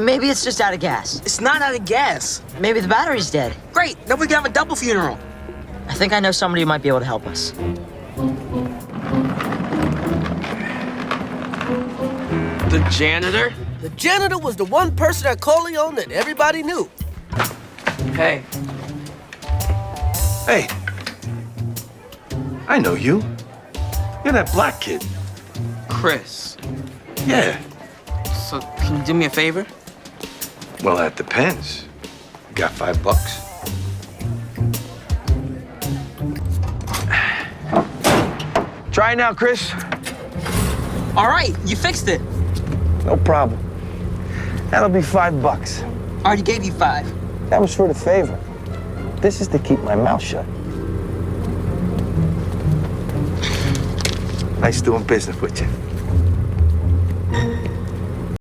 Maybe it's just out of gas. It's not out of gas. Maybe the battery's dead. Great, then we can have a double funeral. I think I know somebody who might be able to help us. The janitor? The janitor was the one person at Corleone that everybody knew. Hey. Hey. I know you. You're that black kid. Chris. Yeah. So, can you do me a favor? Well, that depends. You got $5? Try it now, Chris. All right, you fixed it. No problem. That'll be $5. Already gave you 5. That was for the favor. This is to keep my mouth shut. Nice doing business with you.